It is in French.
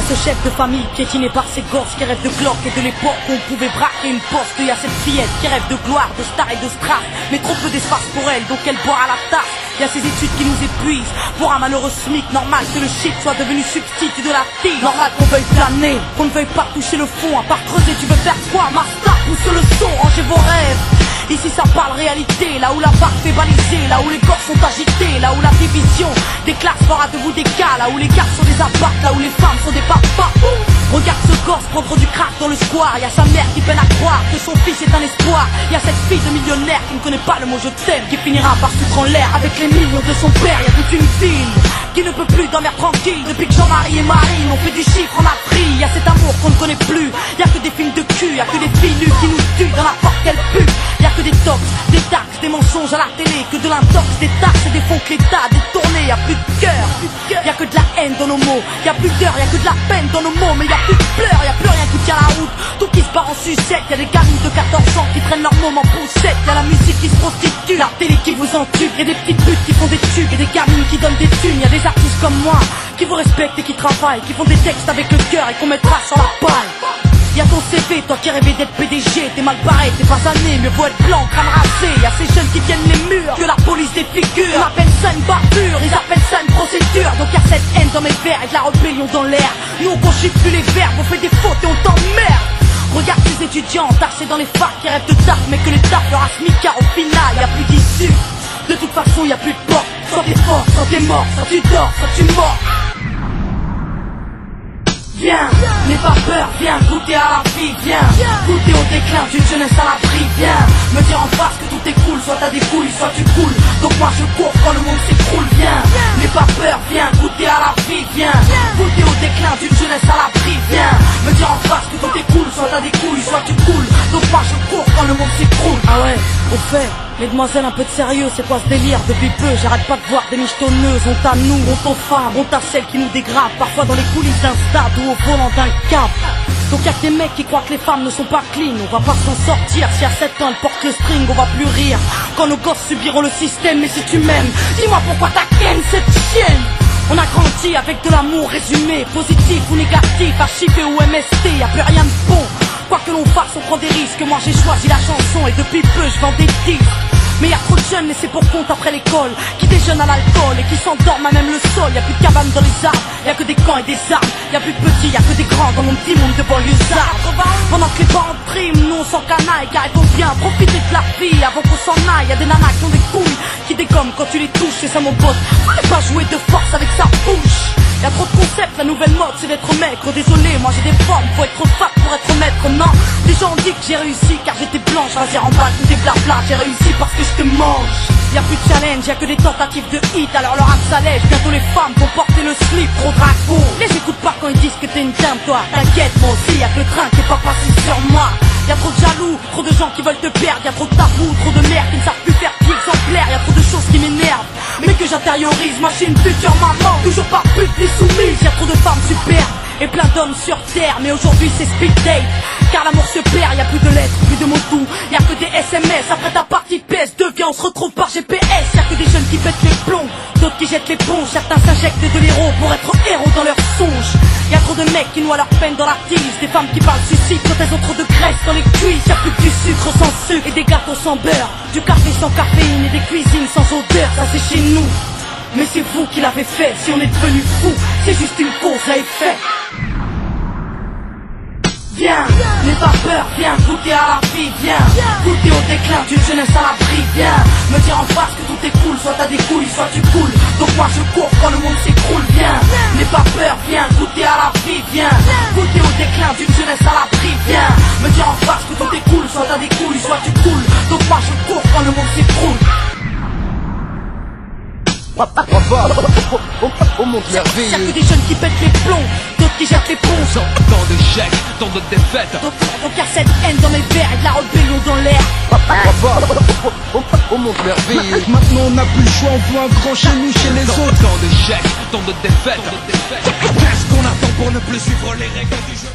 ce chef de famille piétiné par ses gosses qui rêvent de glock et de l'époque où on pouvait braquer une poste. Y'a cette fillette qui rêve de gloire, de star et de strass, mais trop peu d'espace pour elle, donc elle boit à la tasse. Y'a ces études qui nous épuisent, pour un malheureux SMIC, normal que le shit soit devenu substitut de la fille. Normal qu'on veuille planer, qu'on ne veuille pas toucher le fond, à part creuser tu veux faire quoi? Master, pousse le son, rangez vos rêves. Ici ça parle réalité, là où la barre fait baliser, là où les corps sont agités, là où la division des classes fera de vous des cas, là où les gars sont des apparts, là où les femmes sont des papas. Regarde ce gosse prendre du crack dans le square. Y'a sa mère qui peine à croire que son fils est un espoir. Y'a cette fille de millionnaire qui ne connaît pas le mot je t'aime, qui finira par se prendre l'air avec les millions de son père. Y'a toute une ville qui ne peut plus dormir tranquille depuis que Jean-Marie et Marine ont fait du chiffre en Afrique. Y'a cet amour qu'on ne connaît plus, y'a que des films de cul, y'a que des filles nues qui nous tuent dans la porte qu'elle pue. Y'a que des tox, des taxes, des mensonges à la télé, que de l'intox, des taxes et des fonds que l'État a détournés. Y'a plus de cœur, y'a que de la haine dans nos mots. Y'a plus d'heures, y'a que de la peine dans nos mots. Mais y'a plus de pleurs, y'a plus rien qui tient la route. Tout qui se barre en sucette, y'a des gamines de 14 ans qui traînent leur môme en poussette. Y'a la musique qui se prostitue, la télé qui vous entube. Y'a des petites putes qui font des tubes et des gamines qui donnent des thunes. Y'a des artistes comme moi qui vous respectent et qui travaillent, qui font des textes avec le cœur et qu'on mettra sur la paille. Y'a ton CV, toi qui rêvais d'être PDG, t'es mal barré, t'es pas sané, mieux vaut être blanc, crâne rasé. Y'a ces jeunes qui tiennent les murs, que la police défigure. On appelle ça une bavure, ils appellent ça une procédure. Donc y'a cette haine dans mes vers et de la rébellion dans l'air. Nous on conjugue plus les verbes, on fait des fautes et on t'emmerde. Regarde ces étudiants tassés dans les facs qui rêvent de taf, mais que les taf leur a smicard au final, y'a plus d'issue. De toute façon y'a plus de porte, soit t'es fort, soit t'es mort, soit tu dors, soit tu mords. Viens, n'aie pas peur, viens goûter à la vie, viens goûter au déclin d'une jeunesse à l'abri, viens me dire en face que tout est cool, soit t'as des couilles, soit tu coules. Donc moi je cours quand le monde s'écroule, viens, n'aie pas peur, viens goûter à la vie, viens goûter au déclin d'une jeunesse à l'abri, viens me dire en face que tout est cool, soit t'as des couilles, soit tu coules. Donc moi je cours quand le monde s'écroule. Ah ouais, au fait, mesdemoiselles, un peu de sérieux, c'est quoi ce délire? Depuis peu, j'arrête pas de voir des michetonneuses. Honte à nous, honte aux femmes, honte à celles qui nous dégradent, parfois dans les coulisses d'un stade ou au volant d'un cap. Donc y'a que des mecs qui croient que les femmes ne sont pas clean. On va pas s'en sortir, si à 7 ans elle porte le string, on va plus rire quand nos gosses subiront le système. Mais si tu m'aimes, dis-moi pourquoi t'as ken cette chienne. On a grandi avec de l'amour résumé, positif ou négatif, archivé ou MST, y'a plus rien de bon. Quoi que l'on fasse, on prend des risques. Moi j'ai choisi la chanson et depuis peu je vends des disques. Mais y'a trop de jeunes laissés pour compte après l'école, qui déjeunent à l'alcool et qui s'endorment à même le sol. Y'a plus de cabanes dans les arbres, y'a que des camps et des armes. Y'a plus de petits, y'a que des grands dans mon petit monde de banlieusards. Pendant que les parents priment, nous on s'en canaille, car il faut bien profiter de la vie avant qu'on s'en aille. Y'a des nanas qui ont des couilles, qui dégomment quand tu les touches, c'est ça mon pote. Faut pas jouer de force avec sa bouche. Y'a trop de concepts, la nouvelle mode c'est d'être maigre. Désolé, moi j'ai des formes, faut être trop fat pour être maître. Non, les gens ont dit que j'ai réussi car j'étais blanche. Vas-y remballe tout tes blabla, j'ai réussi parce que je te mange. Y'a plus de challenge, y'a que des tentatives de hit. Alors leur âme s'allège, bientôt les femmes vont porter le slip. Trop drago, les écoute pas quand ils disent que t'es une dame toi. T'inquiète, moi aussi y'a que le train qui est pas passé sur moi. Y'a trop de jaloux, trop de gens qui veulent te perdre. Y'a trop de tabous, trop de merde qui ne savent plus faire pied exemplaire. Y'a trop de choses qui m'énervent, mais que j'intériorise. Moi j'suis une future maman, toujours pas pute ni soumise. Y'a trop de femmes superbes et plein d'hommes sur terre. Mais aujourd'hui c'est speed date, car l'amour se perd. Y'a plus de lettres, plus de mots doux, y'a que des SMS. Après ta partie PS2, viens on se retrouve par GPS. Y'a que des jeunes qui pètent les plombs, d'autres qui jettent l'éponge. Certains s'injectent de l'héros pour être héros dans leurs songes. Y'a trop de mecs qui noient leur peine dans la tise, des femmes qui parlent suicide quand elles ont trop de graisse dans les cuisses. Y'a plus que du sucre sans sucre et des gâteaux sans beurre, du café sans caféine et des cuisines sans odeur. Ça c'est chez nous, mais c'est vous qui l'avez fait. Si on est devenu fou, c'est juste une cause à effet. Viens, n'aie pas peur, viens goûter à la vie, viens goûter au déclin d'une jeunesse à l'abri, viens me dire en face que tout est cool, soit t'as des couilles, soit tu coules. Donc moi je cours quand le monde s'écroule, viens, n'aie pas peur, viens goûter à la vie, viens goûter au déclin d'une jeunesse à l'abri, viens me dire en face que tout est cool, soit t'as des couilles, soit tu coules. Donc moi je cours quand le monde s'écroule. Au monde merveilleux. Y'a que des jeunes qui pètent les plombs, d'autres qui jettent l'éponge. Tant d'échecs, tant de défaites. Donc y'a cette haine dans mes vers et de la rébellion dans l'air. Au monde merveilleux. Maintenant on n'a plus le choix, on veut un grand chez nous, chez les autres. Tant d'échecs, tant de défaites. Qu'est-ce qu'on attend pour ne plus suivre les règles du jeu?